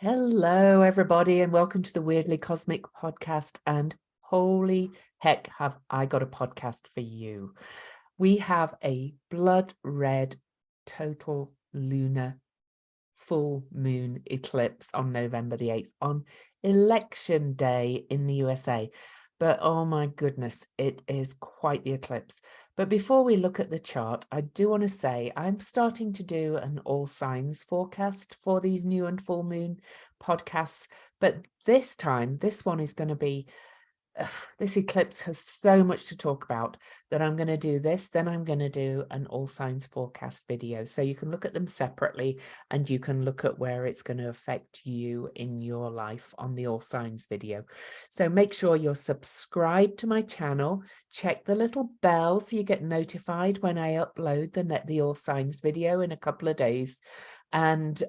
Hello, everybody, and welcome to the Weirdly Cosmic podcast. And holy heck, have I got a podcast for you. We have a blood red total lunar full moon eclipse on November the 8th on election day in the USA. But oh my goodness, it is quite the eclipse. But before we look at the chart, I do want to say I'm starting to do an all signs forecast for these new and full moon podcasts. But this time, this one is going to be this eclipse has so much to talk about that I'm going to do this, then I'm going to do an all signs forecast video. So you can look at them separately and you can look at where it's going to affect you in your life on the all signs video. So make sure you're subscribed to my channel, check the little bell so you get notified when I upload the all signs video in a couple of days, and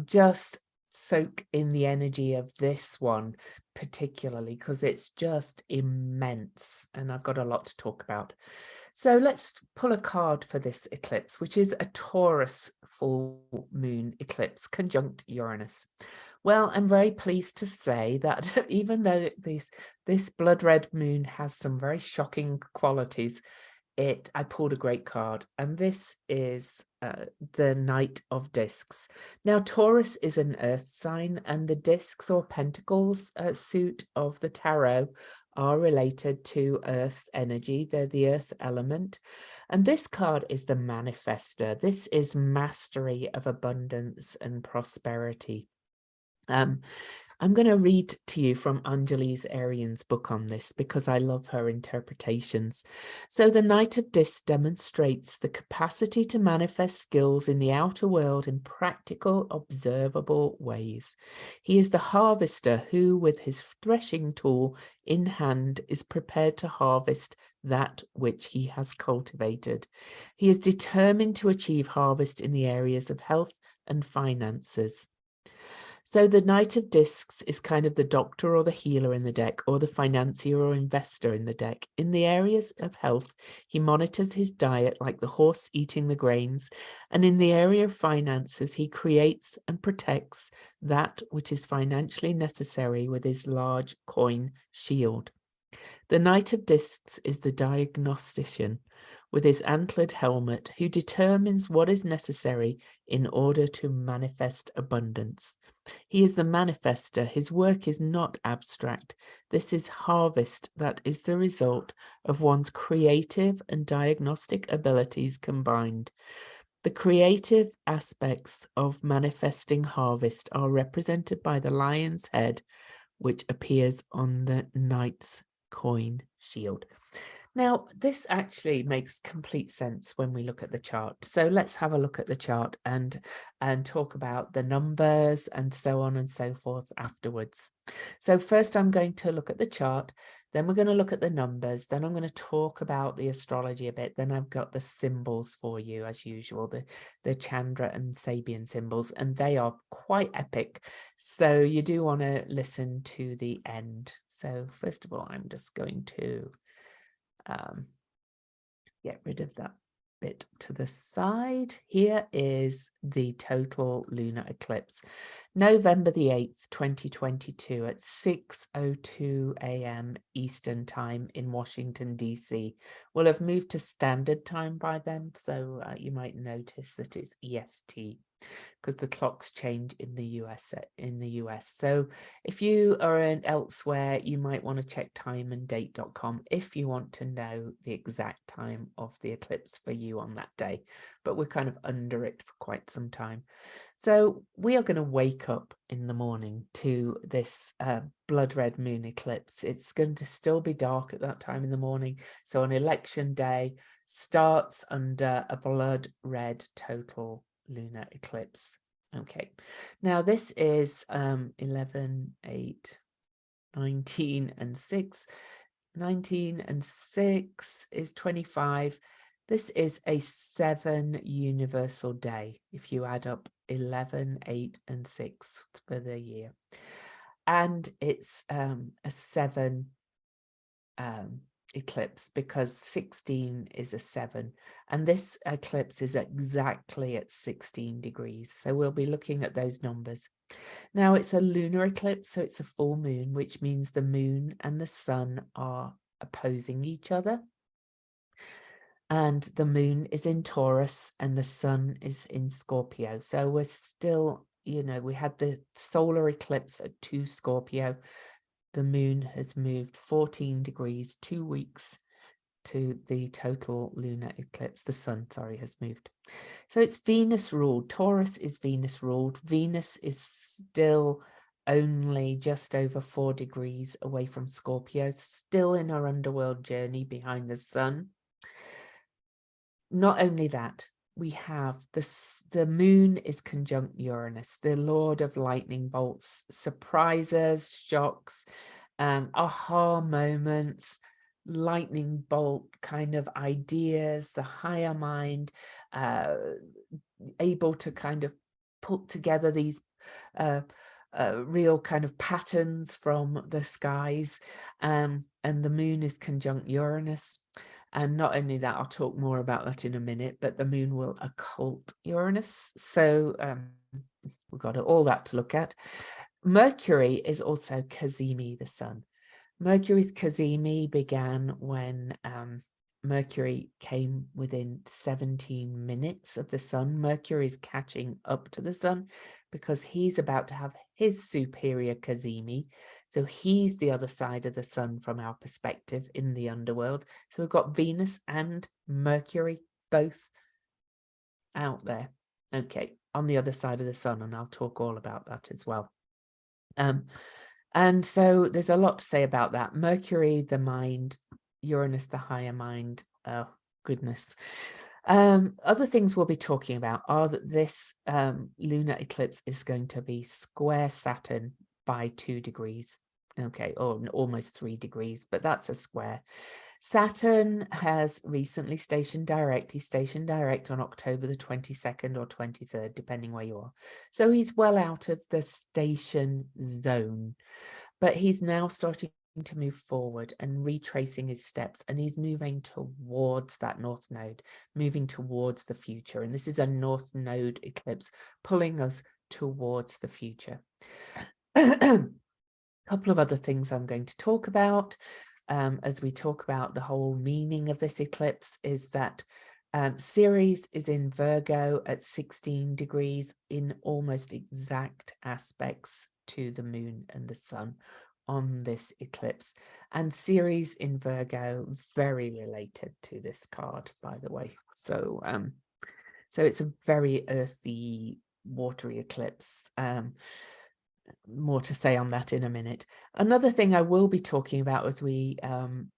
just soak in the energy of this one particularly because it's just immense and I've got a lot to talk about. So let's pull a card for this eclipse, which is a Taurus full moon eclipse conjunct Uranus. Well, I'm very pleased to say that even though this blood red moon has some very shocking qualities, I pulled a great card, and this is the Knight of Discs. Now, Taurus is an earth sign, and the discs or pentacles suit of the tarot are related to earth energy. They're the earth element. And this card is the manifester. This is mastery of abundance and prosperity. I'm going to read to you from Anjali's Arian's book on this because I love her interpretations. So the Knight of Discs demonstrates the capacity to manifest skills in the outer world in practical, observable ways. He is the harvester who, with his threshing tool in hand, is prepared to harvest that which he has cultivated. He is determined to achieve harvest in the areas of health and finances. So the Knight of Discs is kind of the doctor or the healer in the deck, or the financier or investor in the deck. In the areas of health, he monitors his diet like the horse eating the grains. And in the area of finances, he creates and protects that which is financially necessary with his large coin shield. The Knight of Discs is the diagnostician with his antlered helmet who determines what is necessary in order to manifest abundance. He is the manifester. His work is not abstract. This is harvest that is the result of one's creative and diagnostic abilities combined. The creative aspects of manifesting harvest are represented by the lion's head, which appears on the knight's coin shield. Now, this actually makes complete sense when we look at the chart. So let's have a look at the chart and talk about the numbers and so on and so forth afterwards. So first I'm going to look at the chart, then we're going to look at the numbers, then I'm going to talk about the astrology a bit, then I've got the symbols for you as usual, the Chandra and Sabian symbols, and they are quite epic. So you do want to listen to the end. So first of all, I'm just going to get rid of that bit to the side. Here is the total lunar eclipse, November the 8th, 2022 at 6:02 a.m. Eastern time in Washington, D.C. We'll have moved to standard time by then, so you might notice that it's EST because the clocks change in the US. So if you are elsewhere, you might want to check timeanddate.com if you want to know the exact time of the eclipse for you on that day. But we're kind of under it for quite some time. So we are going to wake up in the morning to this blood red moon eclipse. It's going to still be dark at that time in the morning. So on election day starts under a blood red total lunar eclipse. Okay, now this is 11, 8, 19 and 6. 19 and 6 is 25. This is a 7 universal day if you add up 11, 8 and 6 for the year. And it's a 7 eclipse because 16 is a 7, and this eclipse is exactly at 16 degrees. So we'll be looking at those numbers. Now it's a lunar eclipse, so it's a full moon, which means the moon and the sun are opposing each other. And the moon is in Taurus and the sun is in Scorpio. So we're still, you know, we had the solar eclipse at 2 Scorpio. The moon has moved 14 degrees, 2 weeks to the total lunar eclipse. The sun, sorry, has moved. So it's Venus ruled. Taurus is Venus ruled. Venus is still only just over 4 degrees away from Scorpio, still in our underworld journey behind the sun. Not only that, we have the moon is conjunct Uranus, the lord of lightning bolts, surprises, shocks, aha moments, lightning bolt kind of ideas, the higher mind, able to kind of put together these real kind of patterns from the skies. And the moon is conjunct Uranus. And not only that, I'll talk more about that in a minute, but the moon will occult Uranus. So we've got all that to look at. Mercury is also cazimi the sun. Mercury's cazimi began when Mercury came within 17 minutes of the sun. Mercury is catching up to the sun because he's about to have his superior cazimi. So he's the other side of the sun from our perspective in the underworld. So we've got Venus and Mercury both out there. Okay, on the other side of the sun, and I'll talk all about that as well. And so there's a lot to say about that. Mercury, the mind, Uranus, the higher mind. Oh, goodness. Other things we'll be talking about are that this lunar eclipse is going to be square Saturn by 2 degrees. Okay, or almost 3 degrees, but that's a square. Saturn has recently stationed direct. He's stationed direct on October the 22nd or 23rd, depending where you are. So he's well out of the station zone, but he's now starting to move forward and retracing his steps, and he's moving towards that north node, moving towards the future. And this is a north node eclipse pulling us towards the future. A couple of other things I'm going to talk about as we talk about the whole meaning of this eclipse is that Ceres is in Virgo at 16 degrees in almost exact aspects to the moon and the sun on this eclipse. And Ceres in Virgo, very related to this card, by the way. So, so it's a very earthy, watery eclipse. More to say on that in a minute. Another thing I will be talking about as we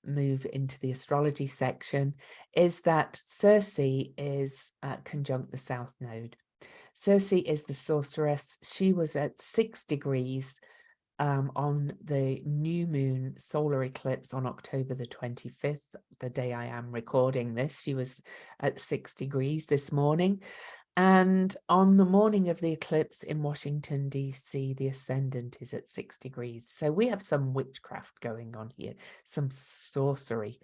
move into the astrology section is that Cersei is conjunct the south node. Cersei is the sorceress. She was at 6 degrees on the new moon solar eclipse on October the 25th, the day I am recording this. She was at 6 degrees this morning. And on the morning of the eclipse in Washington, D.C., the ascendant is at 6 degrees. So we have some witchcraft going on here, some sorcery.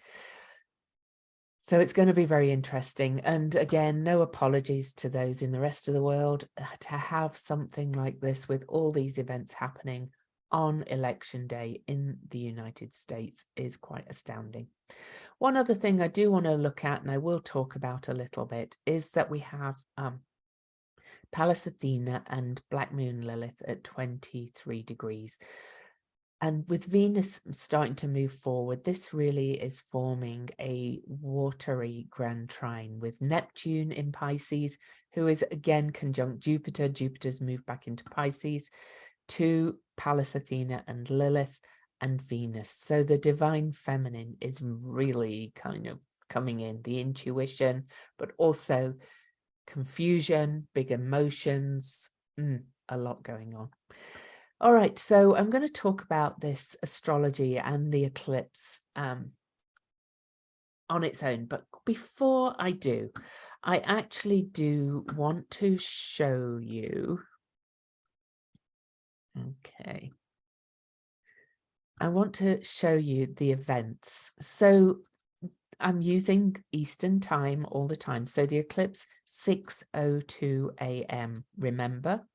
So it's going to be very interesting. And again, no apologies to those in the rest of the world. To have something like this with all these events happening on election day in the United States is quite astounding. One other thing I do want to look at, and I will talk about a little bit, is that we have Pallas Athena and Black Moon Lilith at 23 degrees. And with Venus starting to move forward, this really is forming a watery grand trine with Neptune in Pisces, who is again conjunct Jupiter. Jupiter's moved back into Pisces, to Pallas Athena and Lilith and Venus. So the divine feminine is really kind of coming in, the intuition, but also confusion, big emotions, a lot going on. All right, so I'm going to talk about this astrology and the eclipse on its own. But before I do, I actually do want to show you. Okay. I want to show you the events. So I'm using Eastern time all the time. So the eclipse, 6:02 a.m., remember?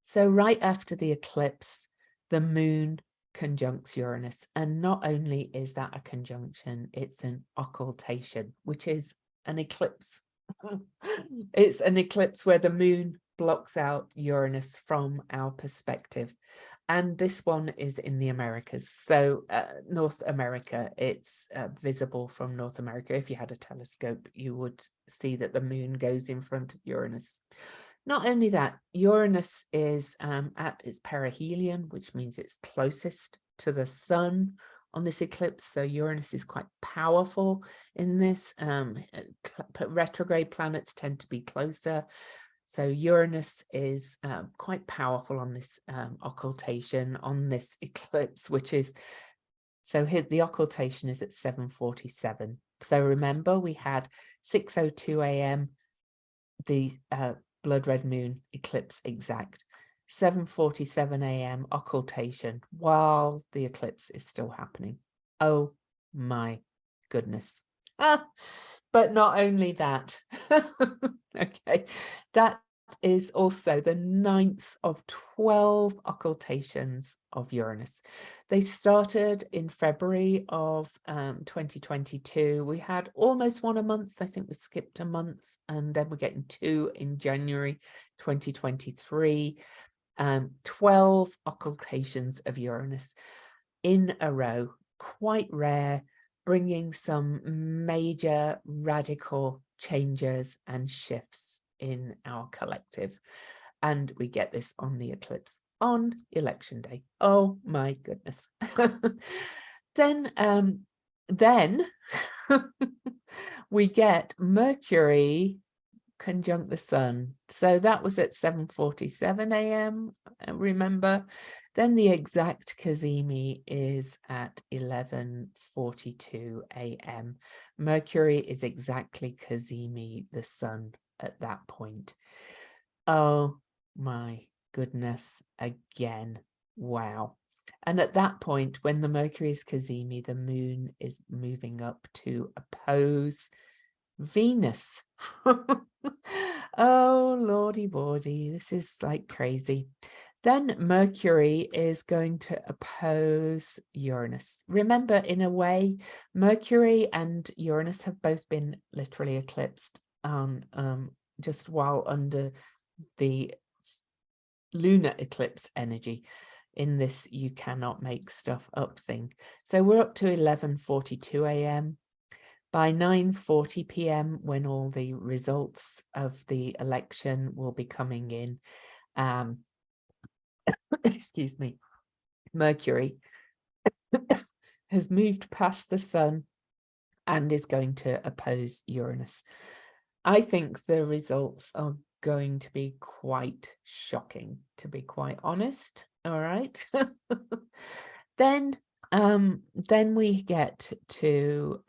So right after the eclipse, the moon conjuncts Uranus. And not only is that a conjunction, it's an occultation, which is an eclipse. It's an eclipse where the moon blocks out Uranus from our perspective. And this one is in the Americas. So North America, it's visible from North America. If you had a telescope, you would see that the moon goes in front of Uranus. Not only that, Uranus is at its perihelion, which means it's closest to the sun on this eclipse. So Uranus is quite powerful in this. Retrograde planets tend to be closer. So Uranus is quite powerful on this occultation, on this eclipse, which is, so here the occultation is at 7:47. So remember, we had 6:02 a.m., the blood red moon eclipse exact, 7:47 a.m. occultation while the eclipse is still happening. Oh my goodness. But not only that, okay, that is also the 9th of 12 occultations of Uranus. They started in February of 2022. We had almost one a month. I think we skipped a month, and then we're getting 2 in January 2023. 12 occultations of Uranus in a row, quite rare, bringing some major radical changes and shifts in our collective. And we get this on the eclipse on election day. Oh my goodness. Then we get Mercury conjunct the sun. So that was at 7:47 a.m. Remember, then the exact cazimi is at 11:42 a.m. Mercury is exactly cazimi the sun at that point. Oh my goodness, again, wow. And at that point, when the Mercury is cazimi, the moon is moving up to oppose Venus. Oh lordy lordy, this is like crazy. Then Mercury is going to oppose Uranus. Remember, in a way, Mercury and Uranus have both been literally eclipsed just while under the lunar eclipse energy in this you cannot make stuff up thing. So we're up to 11:42 a.m. By 9:40 p.m., when all the results of the election will be coming in, excuse me, Mercury has moved past the sun and is going to oppose Uranus. I think the results are going to be quite shocking, to be quite honest. All right. Then we get to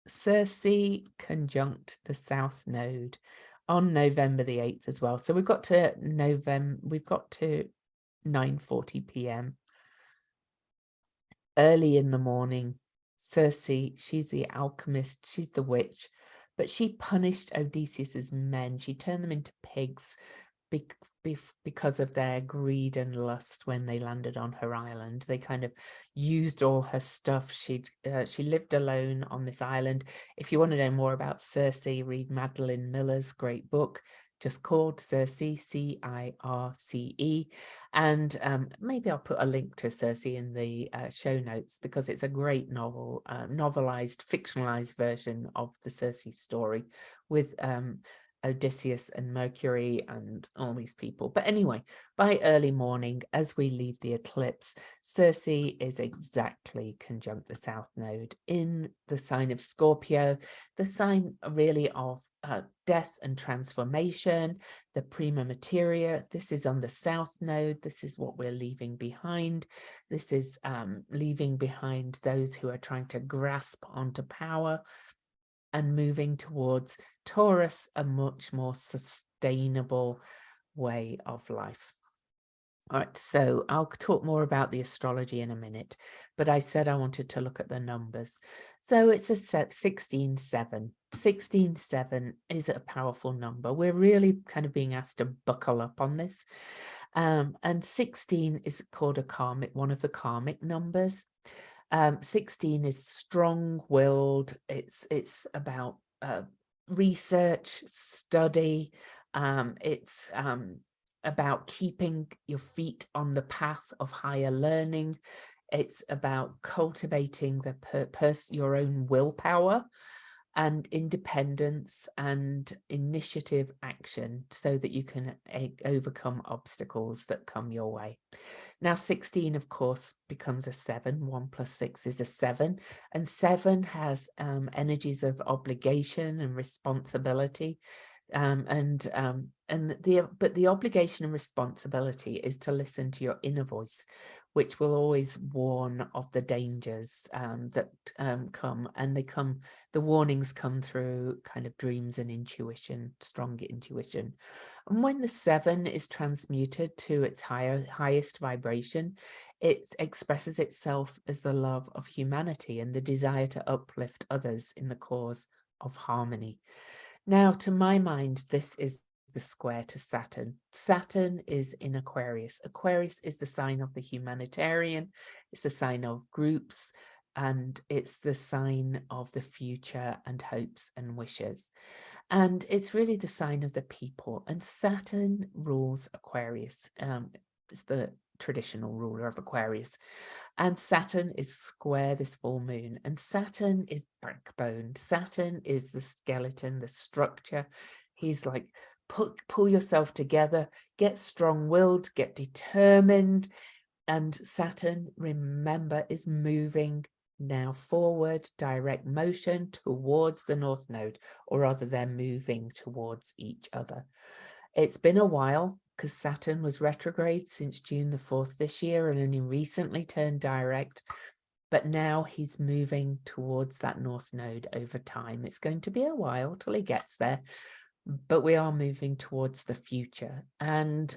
Cersei conjunct the South Node on November the 8th as well. So we've got to 9:40 p.m. early in the morning. Cersei, she's the alchemist, she's the witch, but she punished Odysseus's men. She turned them into pigs because of their greed and lust when they landed on her island. They kind of used all her stuff. She lived alone on this island. If you want to know more about Cersei, read Madeline Miller's great book, just called Cersei, C-I-R-C-E. And maybe I'll put a link to Cersei in the show notes, because it's a great novel, novelized, fictionalized version of the Cersei story with Odysseus and Mercury and all these people. But anyway, by early morning, as we leave the eclipse, Cersei is exactly conjunct the South Node in the sign of Scorpio, the sign really of death and transformation, the prima materia. This is on the South Node. This is what we're leaving behind. This is leaving behind those who are trying to grasp onto power and moving towards Taurus, a much more sustainable way of life. All right, so I'll talk more about the astrology in a minute, but I said I wanted to look at the numbers. So it's a 16-7. 16-7 is a powerful number. We're really kind of being asked to buckle up on this. And 16 is called a karmic, one of the karmic numbers. 16 is strong-willed. It's about research, study. It's about keeping your feet on the path of higher learning. It's about cultivating your own willpower and independence and initiative action so that you can overcome obstacles that come your way. Now, 16, of course, becomes a 7. 1 + 6 is a 7. And 7 has energies of obligation and responsibility. But the obligation and responsibility is to listen to your inner voice, which will always warn of the dangers that come, and the warnings come through kind of dreams and intuition, strong intuition. And when the 7 is transmuted to its highest vibration, it expresses itself as the love of humanity and the desire to uplift others in the cause of harmony. Now, to my mind, this is the square to Saturn. Saturn is in Aquarius. Aquarius is the sign of the humanitarian. It's the sign of groups, and it's the sign of the future and hopes and wishes. And it's really the sign of the people. And Saturn rules Aquarius. It's the traditional ruler of Aquarius. And Saturn is square this full moon, and Saturn is backbone. Saturn is the skeleton, the structure. He's like, pull yourself together, get strong-willed, get determined. And Saturn, remember, is moving now forward, direct motion towards the North Node, or rather they're moving towards each other. It's been a while because Saturn was retrograde since June the 4th this year and only recently turned direct. But now he's moving towards that North Node over time. It's going to be a while till he gets there, but we are moving towards the future. And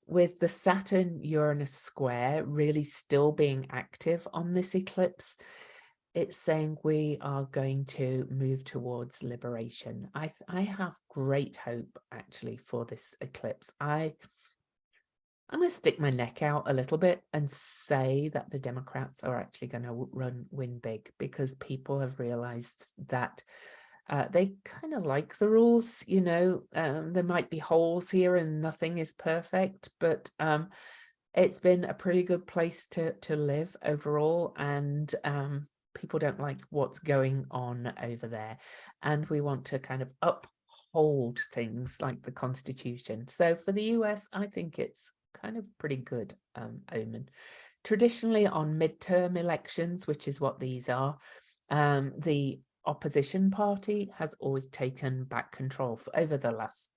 with the Saturn-Uranus square really still being active on this eclipse, it's saying we are going to move towards liberation. I have great hope, actually, for this eclipse. I'm going to stick my neck out a little bit and say that the Democrats are actually going to win big, because people have realized that they kind of like the rules. You know, there might be holes here and nothing is perfect, but it's been a pretty good place to live overall. And people don't like what's going on over there, and we want to kind of uphold things like the Constitution. So for the US, I think it's kind of pretty good omen. Traditionally, on midterm elections, which is what these are, the opposition party has always taken back control over the last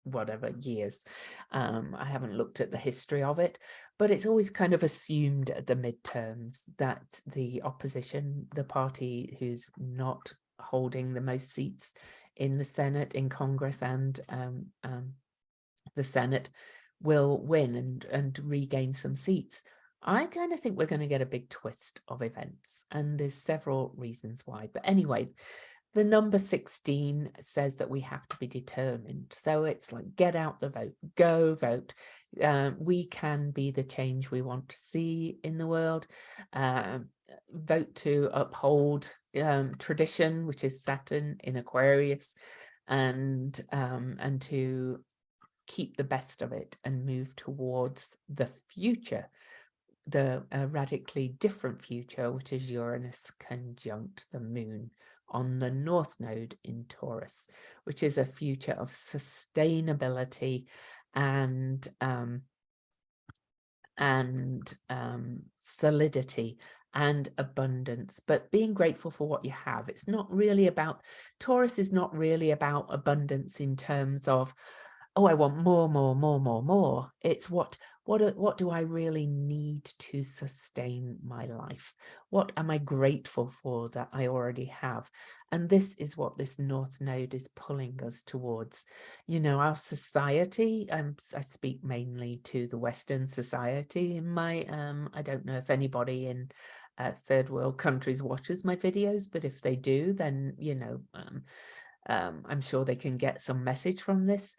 whatever years. I haven't looked at the history of it, but it's always kind of assumed at the midterms that the opposition, the party who's not holding the most seats in the Senate, in Congress, and the Senate, will win and regain some seats. I kind of think we're going to get a big twist of events, and there's several reasons why. But anyway, the number 16 says that we have to be determined. So it's like, get out the vote, go vote. We can be the change we want to see in the world. Vote to uphold tradition, which is Saturn in Aquarius, and to keep the best of it and move towards the future, the radically different future, which is Uranus conjunct the moon on the North Node in Taurus, which is a future of sustainability and solidity and abundance, but being grateful for what you have. It's not really about, Taurus is not really about abundance in terms of, oh, I want more. It's what What do I really need to sustain my life? What am I grateful for that I already have? And this is what this North Node is pulling us towards. You know, our society, I speak mainly to the Western society in my, I don't know if anybody in third world countries watches my videos, but if they do, then, you know, I'm sure they can get some message from this.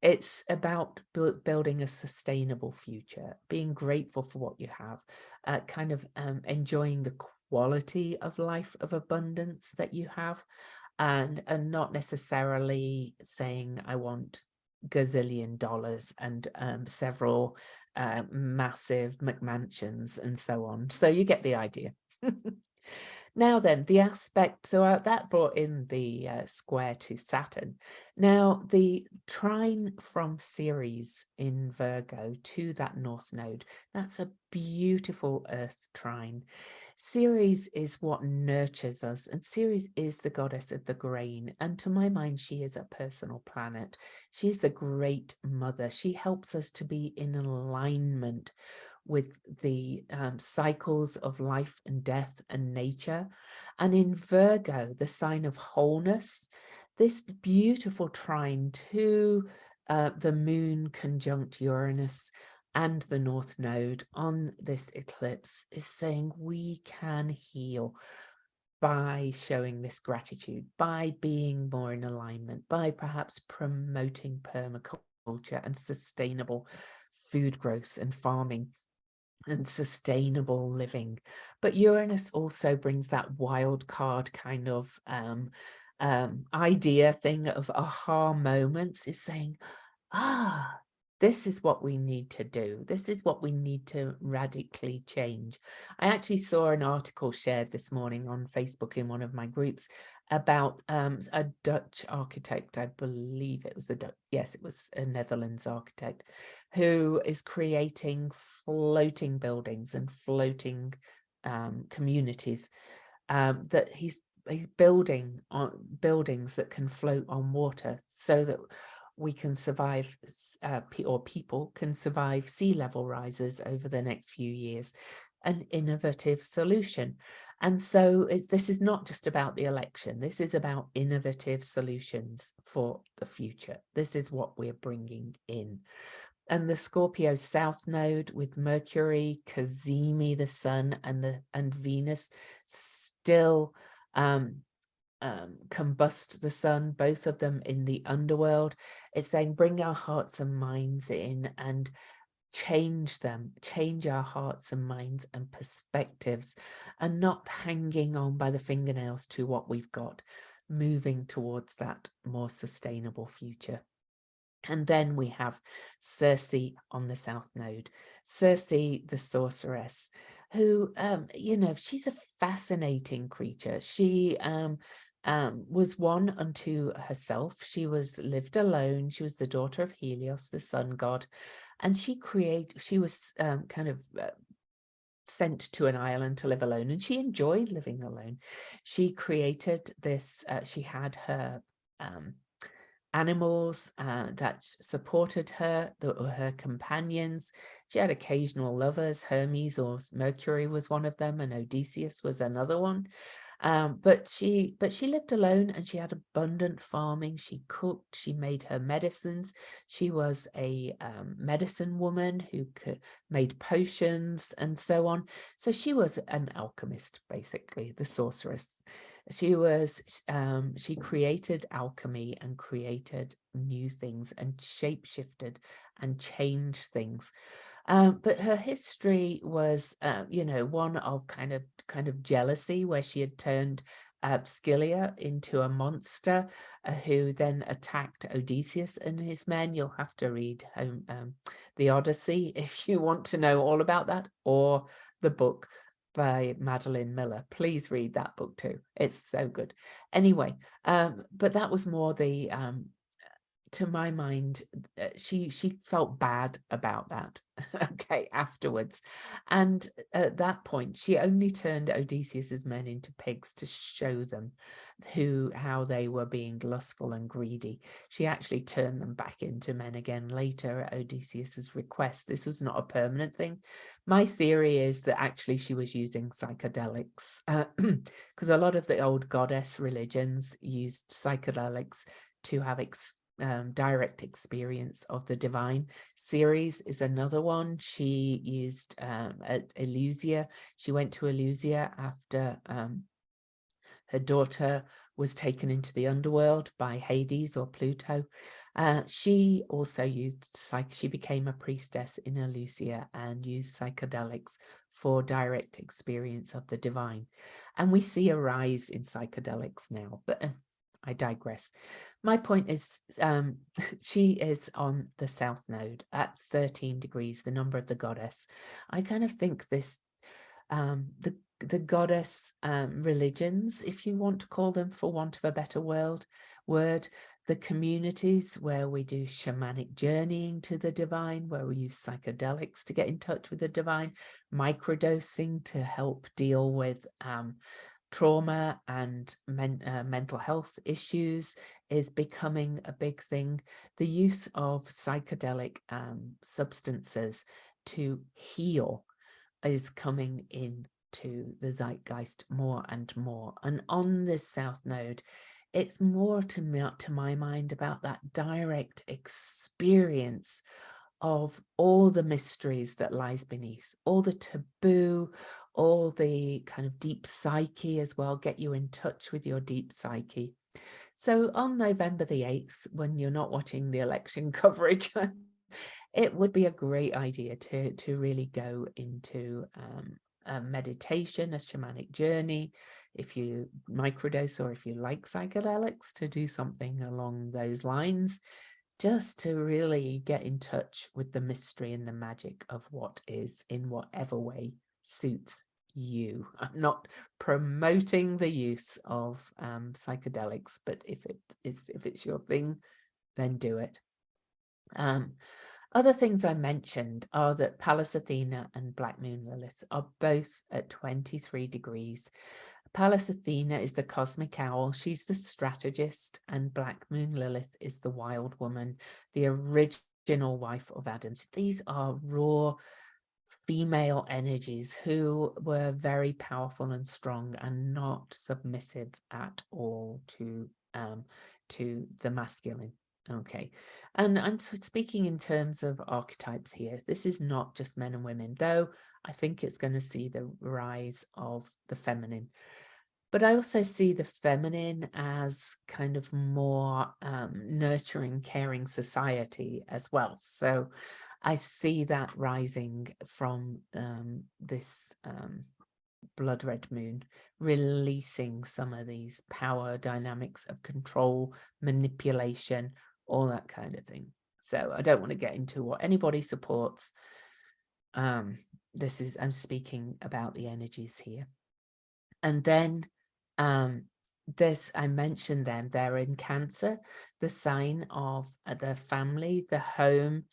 It's about building a sustainable future, being grateful for what you have, kind of enjoying the quality of life of abundance that you have, and not necessarily saying I want gazillion dollars and several massive McMansions and so on. So you get the idea. Now then, the aspect, so that brought in the square to Saturn. Now, the trine from Ceres in Virgo to that North Node, that's a beautiful Earth trine. Ceres is what nurtures us, and Ceres is the goddess of the grain. And to my mind, she is a personal planet. She is the great mother. She helps us to be in alignment with the cycles of life and death and nature. And in Virgo, the sign of wholeness, this beautiful trine to the moon conjunct Uranus and the North Node on this eclipse is saying we can heal by showing this gratitude, by being more in alignment, by perhaps promoting permaculture and sustainable food growth and farming and sustainable living. But Uranus also brings that wild card kind of idea thing of aha moments, is saying, this is what we need to do. This is what we need to radically change. I actually saw an article shared this morning on Facebook in one of my groups about a Dutch architect, I believe it was yes, it was a Netherlands architect, who is creating floating buildings and floating communities, that he's building on buildings that can float on water, so that we can survive, or people can survive sea level rises over the next few years. An innovative solution. And so this is not just about the election. This is about innovative solutions for the future. This is what we're bringing in. And the Scorpio South Node with Mercury, cazimi, the Sun, and Venus still combust the Sun, both of them in the underworld. It's saying bring our hearts and minds in and change them, change our hearts and minds and perspectives, and not hanging on by the fingernails to what we've got, moving towards that more sustainable future. And then we have Cersei on the South Node. Cersei, the sorceress, who, you know, she's a fascinating creature. She was one unto herself. She lived alone. She was the daughter of Helios, the sun god, and she was kind of sent to an island to live alone, and she enjoyed living alone. She created this. She had her animals that supported her, her companions. She had occasional lovers. Hermes or Mercury was one of them, and Odysseus was another one. But she lived alone, and she had abundant farming. She cooked, she made her medicines. She was a medicine woman who made potions and so on. So she was an alchemist, basically, the sorceress. She created alchemy and created new things and shape-shifted and changed things. But her history was, you know, one of kind of jealousy, where she had turned Scylla into a monster who then attacked Odysseus and his men. You'll have to read the Odyssey if you want to know all about that, or the book by Madeline Miller. Please read that book too. It's so good. Anyway, but that was more the to my mind, she felt bad about that, okay, afterwards. And at that point, she only turned Odysseus's men into pigs to show them how they were being lustful and greedy. She actually turned them back into men again later at Odysseus's request. This was not a permanent thing. My theory is that actually she was using psychedelics, because a lot of the old goddess religions used psychedelics to have direct experience of the divine. Ceres is another one. She used at Eleusia. She went to Eleusia after her daughter was taken into the underworld by Hades or Pluto. She also used she became a priestess in Eleusia and used psychedelics for direct experience of the divine. And we see a rise in psychedelics now, but I digress. My point is, she is on the south node at 13 degrees, the number of the goddess. I kind of think this, the goddess religions, if you want to call them for want of a better word, the communities where we do shamanic journeying to the divine, where we use psychedelics to get in touch with the divine, microdosing to help deal with trauma and mental health issues is becoming a big thing. The use of psychedelic substances to heal is coming into the zeitgeist more and more. And on this south node, it's more to my mind about that direct experience of all the mysteries that lies beneath, all the taboo, all the kind of deep psyche as well, get you in touch with your deep psyche. So on November the 8th, when you're not watching the election coverage, it would be a great idea to really go into a meditation, a shamanic journey, if you microdose or if you like psychedelics, to do something along those lines, just to really get in touch with the mystery and the magic of what is, in whatever way suits you. I'm not promoting the use of psychedelics, but if it's your thing, then do it. Other things I mentioned are that Pallas Athena and Black Moon Lilith are both at 23 degrees. Pallas Athena is the cosmic owl. She's the strategist, and Black Moon Lilith is the wild woman, the original wife of Adam. These are raw female energies who were very powerful and strong and not submissive at all to the masculine. Okay, and I'm speaking in terms of archetypes here. This is not just men and women, though I think it's going to see the rise of the feminine. But I also see the feminine as kind of more nurturing, caring society as well. So I see that rising from this blood red moon, releasing some of these power dynamics of control, manipulation, all that kind of thing. So I don't want to get into what anybody supports. I'm speaking about the energies here. And then I mentioned them, they're in Cancer, the sign of the family, the home,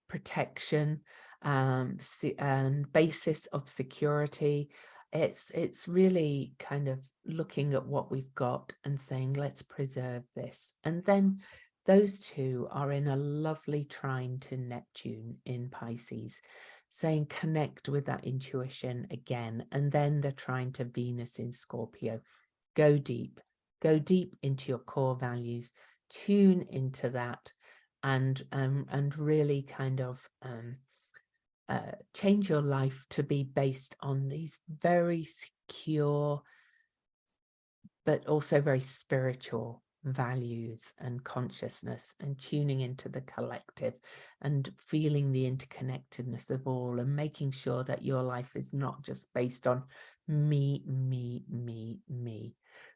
protection, and basis of security. It's really kind of looking at what we've got and saying, let's preserve this. And then those two are in a lovely trine to Neptune in Pisces, saying connect with that intuition again. And then they're trying to Venus in Scorpio. Go deep into your core values, tune into that, and really kind of change your life to be based on these very secure, but also very spiritual values and consciousness, and tuning into the collective and feeling the interconnectedness of all, and making sure that your life is not just based on me,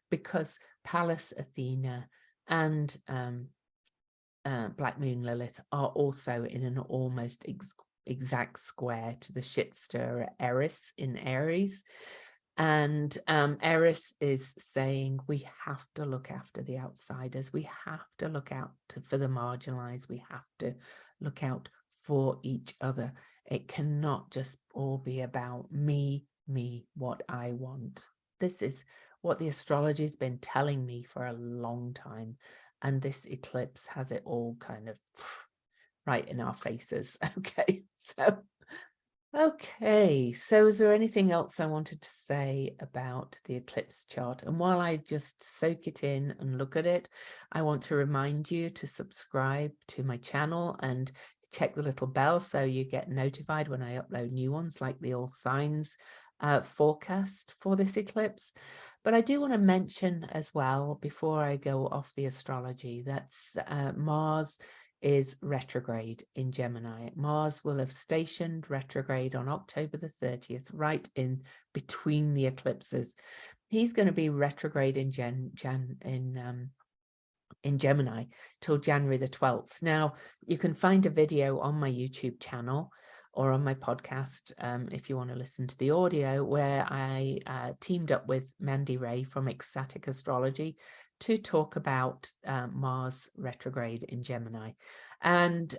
because Pallas Athena and Black Moon Lilith are also in an almost exact square to the shit stirrer Eris in Aries. And Eris is saying we have to look after the outsiders. We have to look out for the marginalized. We have to look out for each other. It cannot just all be about me, what I want. This is what the astrology has been telling me for a long time. And this eclipse has it all kind of right in our faces. Okay, so is there anything else I wanted to say about the eclipse chart? And while I just soak it in and look at it, I want to remind you to subscribe to my channel and check the little bell so you get notified when I upload new ones, like the all signs forecast for this eclipse. But I do want to mention as well, before I go off the astrology, that's Mars is retrograde in Gemini. Mars will have stationed retrograde on October the 30th, right in between the eclipses. He's going to be retrograde in Gemini till January the 12th. Now, you can find a video on my YouTube channel or on my podcast, if you want to listen to the audio, where I teamed up with Mandy Ray from Ecstatic Astrology to talk about Mars retrograde in Gemini. And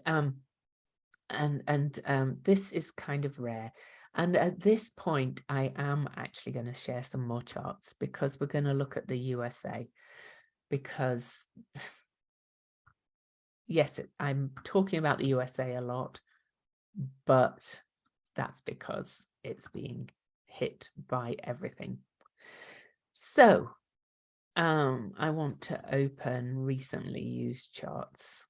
this is kind of rare. And at this point, I am actually going to share some more charts, because we're going to look at the USA. Because, yes, I'm talking about the USA a lot, but that's because it's being hit by everything. So I want to open recently used charts.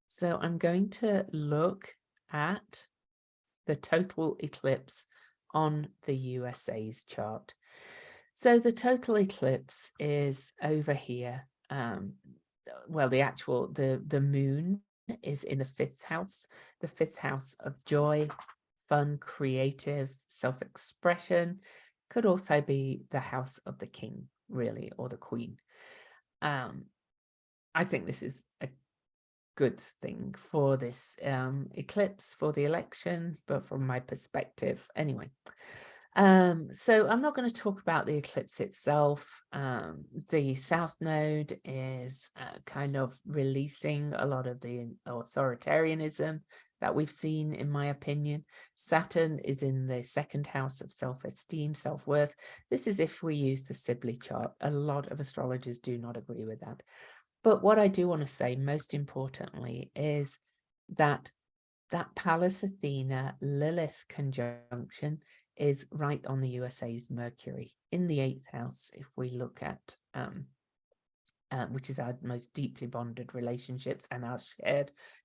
So I'm going to look at the total eclipse on the USA's chart. So the total eclipse is over here. Well, the moon is in the 5th house, the 5th house of joy, fun, creative, self-expression. Could also be the house of the king, really, or the queen. I think this is a good thing for this eclipse, for the election, but from my perspective anyway. So I'm not going to talk about the eclipse itself. The South Node is kind of releasing a lot of the authoritarianism that we've seen, in my opinion. Saturn is in the 2nd house of self-esteem, self-worth. This is if we use the Sibley chart. A lot of astrologers do not agree with that. But what I do want to say, most importantly, is that Pallas Athena Lilith conjunction is right on the USA's Mercury in the 8th house. If we look at which is our most deeply bonded relationships and our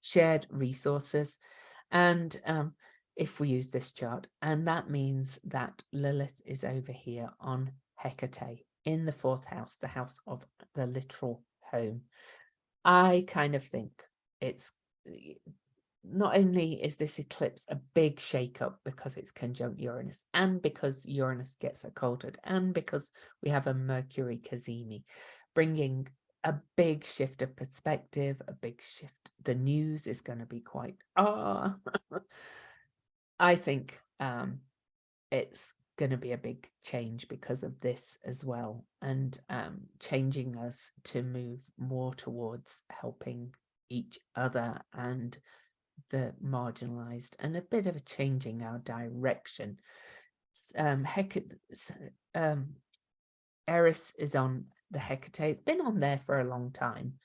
shared resources, and if we use this chart, and that means that Lilith is over here on Hecate in the 4th house, the house of the literal home. I kind of think it's not only is this eclipse a big shakeup because it's conjunct Uranus, and because Uranus gets occulted, and because we have a Mercury cazimi, bringing a big shift of perspective, a big shift. The news is going to be quite, I think it's going to be a big change because of this as well, and changing us to move more towards helping each other and the marginalized, and a bit of a changing our direction. Eris is on the Hecate. It's been on there for a long time,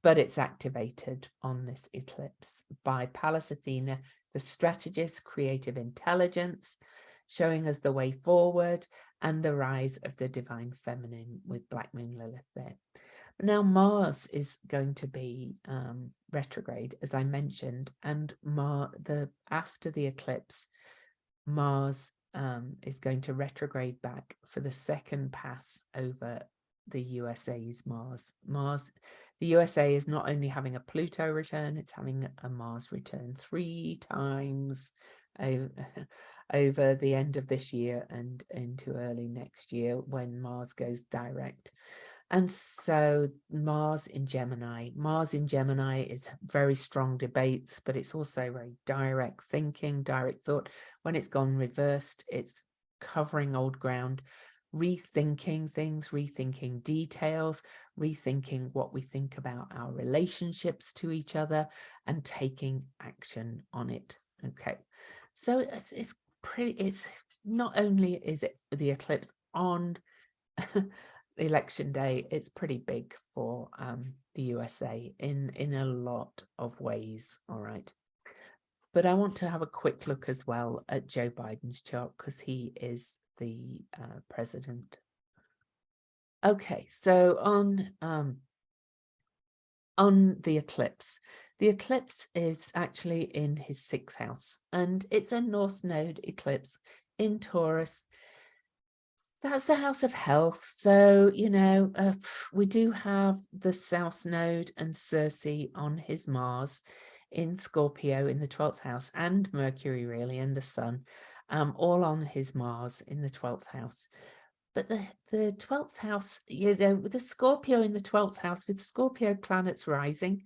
but it's activated on this eclipse by Pallas Athena, the strategist, creative intelligence, showing us the way forward, and the rise of the divine feminine with Black Moon Lilith there. Now Mars is going to be retrograde, as I mentioned, and after the eclipse, Mars is going to retrograde back for the 2nd pass over the USA's Mars. The USA is not only having a Pluto return, it's having a Mars return 3 times over the end of this year and into early next year, when Mars goes direct. And so Mars in Gemini is very strong debates, but it's also very direct thinking, direct thought. When it's gone reversed, it's covering old ground, rethinking things, rethinking details, rethinking what we think about our relationships to each other, and taking action on it. Okay, so it's pretty, it's not only is it the eclipse on election day, it's pretty big for the USA in a lot of ways. All right, but I want to have a quick look as well at Joe Biden's chart, because he is the president. Okay, so on the eclipse is actually in his 6th house, and it's a North Node eclipse in Taurus. That's the house of health. So, you know, we do have the South Node and Cersei on his Mars in Scorpio in the 12th house, and Mercury really, and the Sun, all on his Mars in the 12th house. But the 12th house, you know, with the Scorpio in the 12th house, with Scorpio planets rising,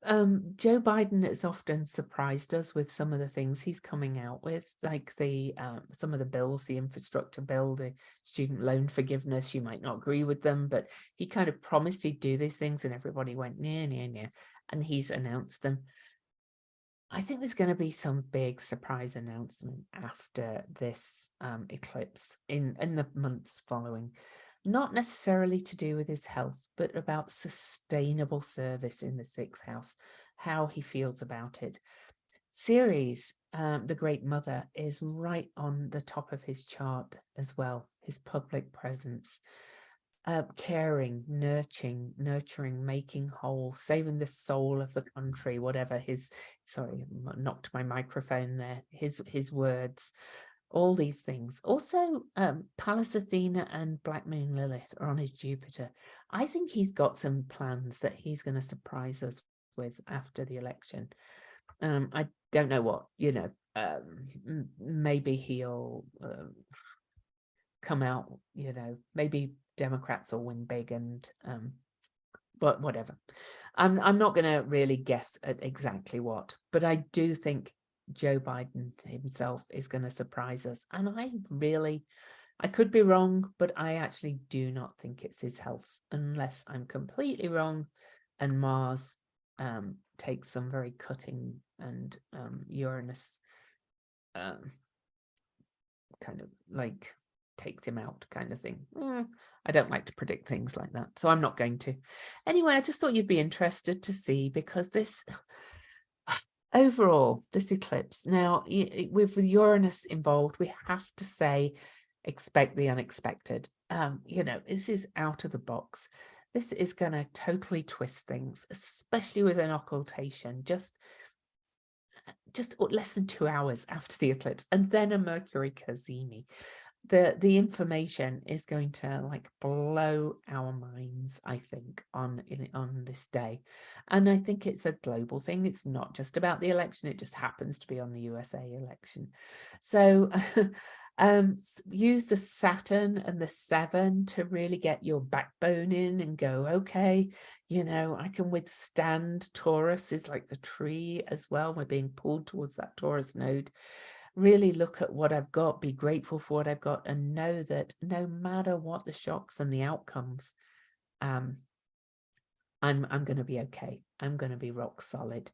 Joe Biden has often surprised us with some of the things he's coming out with, like the some of the bills, the infrastructure bill, the student loan forgiveness. You might not agree with them, but he kind of promised he'd do these things, and everybody went, yeah, yeah, yeah, and he's announced them. I think there's going to be some big surprise announcement after this eclipse in the months following. Not necessarily to do with his health, but about sustainable service in the 6th house, how he feels about it. Ceres, the Great Mother, is right on the top of his chart as well, his public presence. Caring, nurturing, making whole, saving the soul of the country, whatever his, sorry, knocked my microphone there, his words. All these things. Also, Pallas Athena and Black Moon Lilith are on his Jupiter. I think he's got some plans that he's going to surprise us with after the election. I don't know what, you know, maybe he'll come out, you know, maybe Democrats will win big, and but whatever. I'm not going to really guess at exactly what, but I do think Joe Biden himself is going to surprise us. And I could be wrong, but I actually do not think it's his health, unless I'm completely wrong and Mars takes some very cutting, and Uranus kind of like takes him out kind of thing. I don't like to predict things like that, so I'm not going to. Anyway, I just thought you'd be interested to see, because this overall, this eclipse, now with Uranus involved, we have to say expect the unexpected. You know, this is out of the box. This is going to totally twist things, especially with an occultation, just less than 2 hours after the eclipse, and then a Mercury cazimi. The information is going to like blow our minds, I think, on this day. And I think it's a global thing. It's not just about the election. It just happens to be on the USA election. So use the Saturn and the 7 to really get your backbone in and go, okay, you know, I can withstand. Taurus is like the tree as well. We're being pulled towards that Taurus node. Really look at what I've got, be grateful for what I've got, and know that no matter what the shocks and the outcomes, I'm going to be okay. I'm going to be rock solid.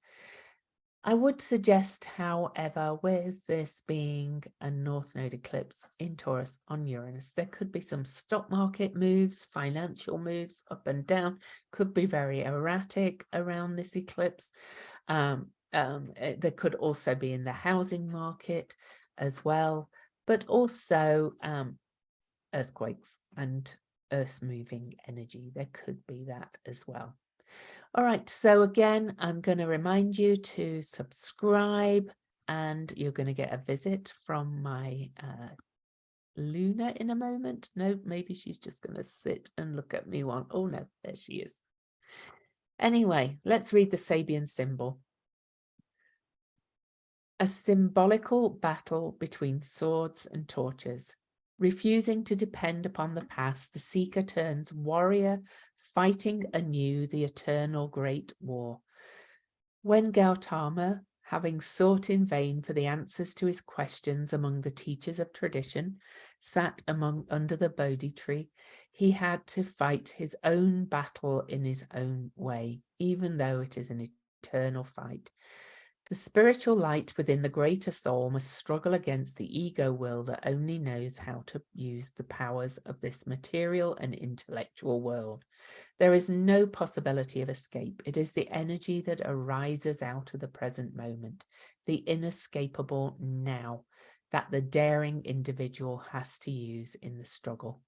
I would suggest, however, with this being a North Node eclipse in Taurus on Uranus, there could be some stock market moves, financial moves up and down, could be very erratic around this eclipse. There could also be in the housing market as well, but also earthquakes and earth moving energy. There could be that as well. All right, so again, I'm going to remind you to subscribe, and you're going to get a visit from my Luna in a moment. No, maybe she's just going to sit and look at me one. Oh no, there she is. Anyway, let's read the Sabian symbol. A symbolical battle between swords and torches. Refusing to depend upon the past, the seeker turns warrior, fighting anew the eternal great war. When Gautama Having sought in vain for the answers to his questions among the teachers of tradition, sat under the Bodhi tree, he had to fight his own battle in his own way, even though it is an eternal fight. The spiritual light within the greater soul must struggle against the ego will that only knows how to use the powers of this material and intellectual world. There is no possibility of escape. It is the energy that arises out of the present moment, the inescapable now, that the daring individual has to use in the struggle.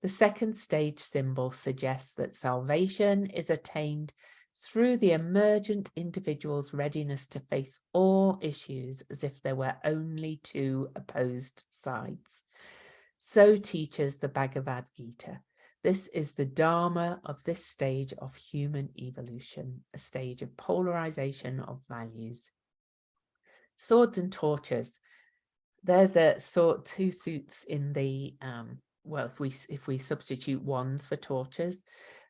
The second stage symbol suggests that salvation is attained through the emergent individual's readiness to face all issues as if there were only two opposed sides. So teaches the Bhagavad Gita. This is the Dharma of this stage of human evolution, a stage of polarization of values. Swords and torches. They're the two suits in the, well, if we substitute wands for torches,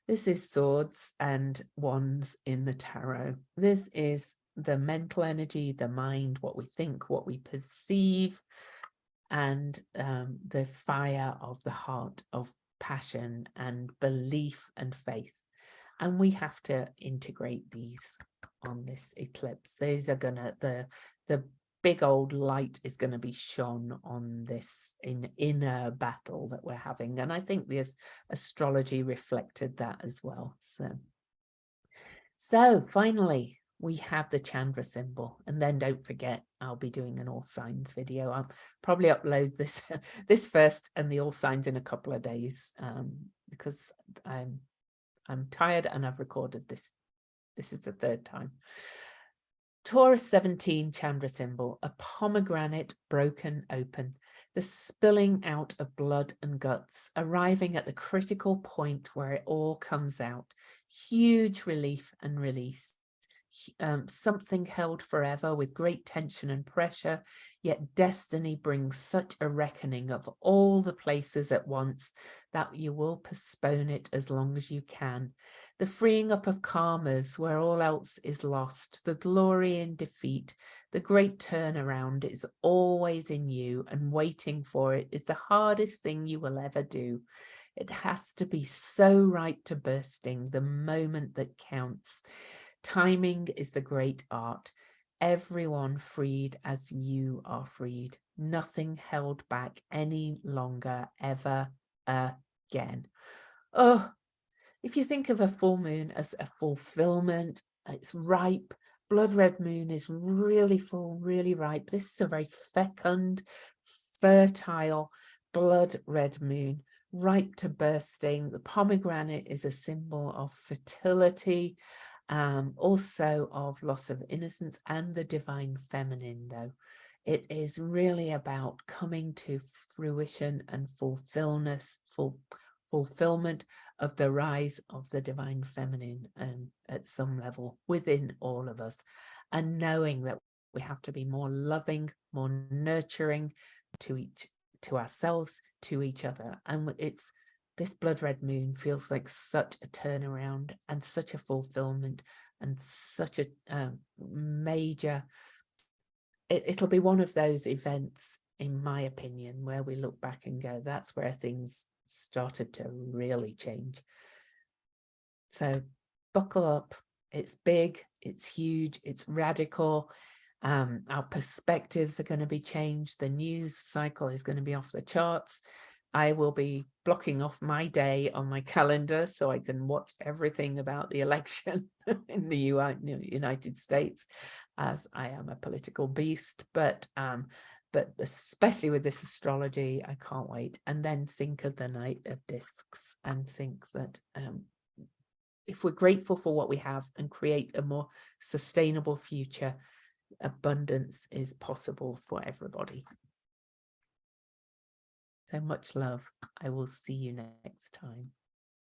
this is swords and wands in the tarot. This is the mental energy, the mind, what we think, what we perceive, and the fire of the heart of passion and belief and faith. And we have to integrate these on this eclipse. These are gonna, the big old light is going to be shone on this inner battle that we're having. And I think this astrology reflected that as well. So finally, we have the Chandra symbol. And then don't forget, I'll be doing an all signs video. I'll probably upload this this first and the all signs in a couple of days, because I'm tired and I've recorded this. This is the third time. Taurus 17 Chandra symbol, a pomegranate broken open, the spilling out of blood and guts, arriving at the critical point where it all comes out. Huge relief and release. Something held forever with great tension and pressure, yet destiny brings such a reckoning of all the places at once that you will postpone it as long as you can. The freeing up of karmas where all else is lost, the glory in defeat, the great turnaround is always in you, and waiting for it is the hardest thing you will ever do. It has to be so right to bursting, the moment that counts. Timing is the great art. Everyone freed as you are freed. Nothing held back any longer, ever again. Oh, if you think of a full moon as a fulfillment, it's ripe. Blood red moon is really full, really ripe. This is a very fecund, fertile blood red moon, ripe to bursting. The pomegranate is a symbol of fertility, also of loss of innocence and the divine feminine, though. It is really about coming to fruition and fulfillment of the rise of the divine feminine, at some level within all of us, and knowing that we have to be more loving, more nurturing to ourselves, to each other. And it's this blood red moon feels like such a turnaround and such a fulfillment and such a major, it'll be one of those events, in my opinion, where we look back and go, that's where things started to really change. So buckle up. It's big, it's huge, it's radical. Our perspectives are going to be changed. The news cycle is going to be off the charts. I will be blocking off my day on my calendar so I can watch everything about the election in the United States, as I am a political beast. But especially with this astrology, I can't wait. And then think of the Knight of Discs and think that if we're grateful for what we have and create a more sustainable future, abundance is possible for everybody. So much love. I will see you next time.